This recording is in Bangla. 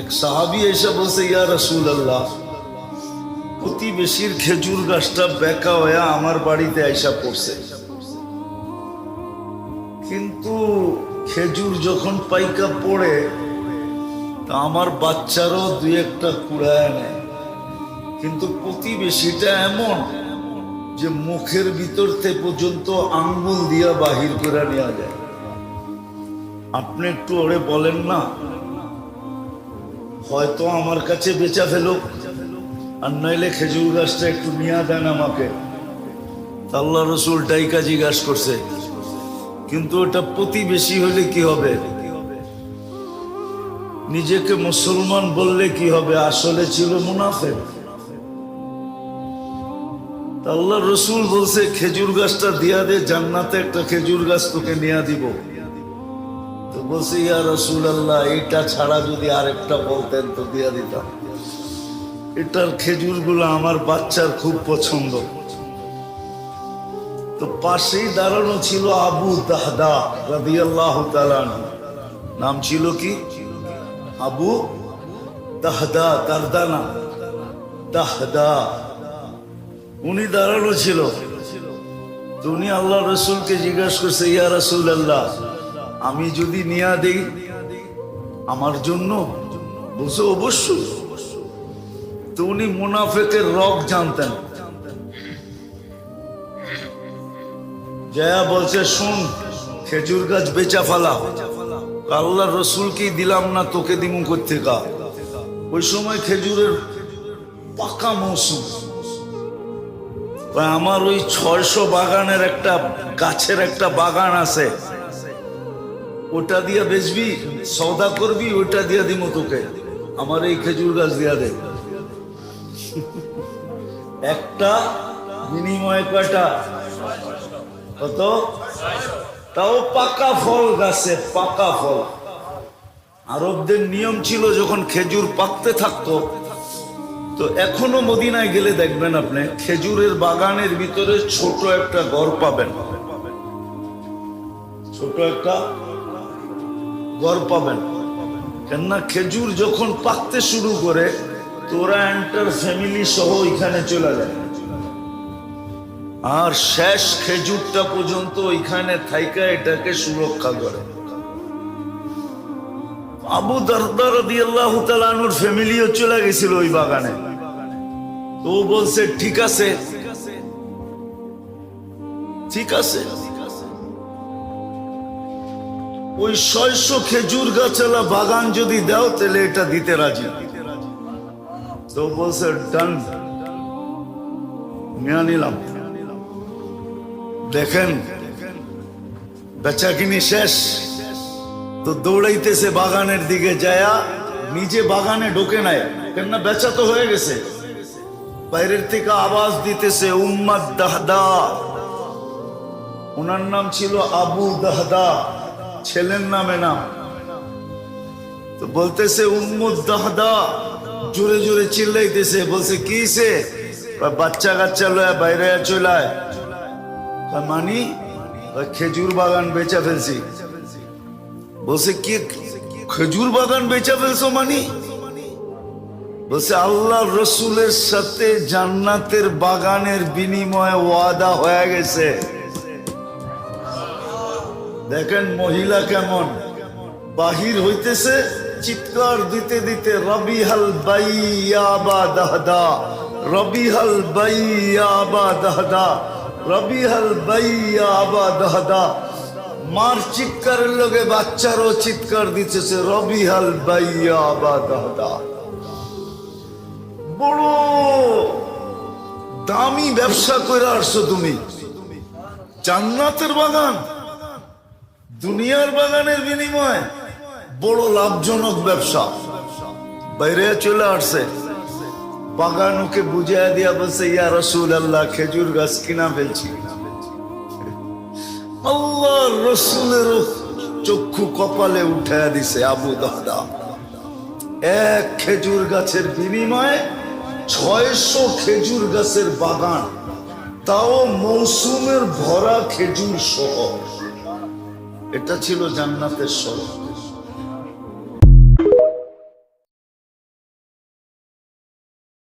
এক সাহাবী এসে বলছে, ইয়া রাসূলুল্লাহ, প্রতিবেশীর খেজুর গাছটা বেঁকা হয়ে আমার বাড়িতে আইসা পড়ছে, কিন্তু খেজুর যখন পাইকা পড়ে তা আমার বাচ্চারও দুই একটা কুড়ায় নেয়, কিন্তু প্রতিবেশীটা এমন যে মুখের ভিতর থেকে পর্যন্ত আঙ্গুল দিয়া বাহির করে নেওয়া যায়। আপনি একটু ওরে বলেন না, হয়তো আমার কাছে বেচা ফেলো, আর নইলে খেজুর গাছটা একটু নিয়ে দেন আমাকে। আল্লাহ রসুল ডাইকা জিজ্ঞাসা করছে, কিন্তু ওটা প্রতিবেশী হলে কি হবে? নিজেকে মুসলমান বললে কি হবে? আসলে ছিল মুনাফিক। আল্লাহ রসুল বলছে, খেজুর গাছটা দিয়া দে, জান্নাতে একটা খেজুর গাছ তোকে নিয়ে দিব। তো বলছে, ইয়া রাসূলুল্লাহ, এটা ছাড়া যদি আরেকটা বলতেন তো দিয়া দিতাম। এটার খেজুরগুলো আমার বাচ্চার খুব পছন্দ। তো পাশেই দাঁড়ানো ছিল আবু দাহদা রাদিয়াল্লাহু তাআলা আনহু। নাম ছিল কি? আবু দাহদা, দারদানা দাহদা। উনি দাঁড়ানো ছিল। তো উনি আল্লাহ রসুলকে জিজ্ঞাসা করছে, ইয়া রাসূলুল্লাহ, আমি যদি নিয়া দেই আমার জন্য? বলছে, অবশ্যই। তো উনি মুনাফিকের রগ জানতেন। জয়া বলছে, শুন, খেজুর গাছ বেচা ফালা। আল্লাহ রসুলকেই দিলাম না, তোকে দিমু কোত্থেকা? ওই সময় খেজুরের পাকা মৌসুম। আমার ওই 600 বাগানের একটা গাছের একটা বাগান আছে, ওটা দিয়া বেচবি, সওদা করবি, ওটা দিয়া দিমু তোকে। আমার এই খেজুর গাছ দিয়া দে। একটা বিনিময়ে কয়টা? কত? তাও পাকা ফল গাছে, পাকা ফল। আরবদের নিয়ম ছিল, যখন খেজুর পাকতে থাকতো, তো এখনো মদিনায় গেলে দেখবেন আপনি খেজুরের বাগানের ভিতরে ছোট একটা ঘর পাবেন, ছোট একটা ঘর পাবেন। কেননা খেজুর যখন পাকতে শুরু করে তো ওরা এন্টার ফ্যামিলি সহ এখানে চলে যায়, আর শেষ খেজুরটা পর্যন্ত ওইখানে থাইকা এটাকে সুরক্ষা করে। আবু দারদা রাদিয়াল্লাহু তাআলা আনহুর ফ্যামিলিও চলে গেছিল ওই বাগানে। তো বলছে, ঠিক আছে, ঠিক আছে। ওই 600 খেজুর গাছওয়ালা বাগান যদি দাও তাহলে এটা দিতে রাজি। তো বলছে, ডান, নিয়ে নিলাম। দেখেন বেচা কিনি শেষ, তো দৌড়াইতেছে বাগানের দিকে, যায়া নিজে বাগানে ঢোকে নাই, কেননা বেচা তো হয়ে গেছে। বাইরের থেকে আওয়াজ দিতেছে, উম্মাদ দাহদা। ওনার নাম ছিল আবু দাহদা, ছেলের নামে নাম। তো বলতেছে, উম্মুদ দাহদা, জোরে জোরে চিল্লাইতেছে। বলছে, কি সে? বাচ্চা কাচ্চা লয়া বাইরে চলায়। মানি খেজুর বাগান বেচা ফেলছি। বলছে, কি খেজুর বাগান বেচা ফেলছো? মানি বলছে, আল্লাহ রসুলের সাথে জান্নাতের বাগানের বিনিময়ে ওয়াদা হয়ে গেছে। দেখেন মহিলা কেমন বাহির হইতেছে, চিৎকার দিতে দিতে, রবিহাল বাইয়া বা দাহদা, রবিহাল বাইয়া বা দাহদা, রবিহাল বাইয়া বা দাহদা। মার চিৎকারের লগে বাচ্চারও চিৎকার দিতেছে, রবিহাল বাইয়া বা দাহদা। বড় দামি ব্যবসা করে আসছো তুমি। জান্নাতের বাগান, দুনিয়ার বাগানের বিনিময়ে বড় লাভজনক ব্যবসা। বাইরে চলে আসছে, বাগান ওকে বুঝাইয়া দিয়া বলছে, ইয়া রাসূলুল্লাহ, খেজুর গাছ কিনা ফেলছি। আল্লাহ রসুলের চক্ষু কপালে উঠাইয়া দিছে। আবু দাহদা এক খেজুর গাছের বিনিময়ে 600 খেজুর গাছের বাগান, তাও মৌসুমের ভরা খেজুর সহ। এটা ছিল জান্নাতের শহর।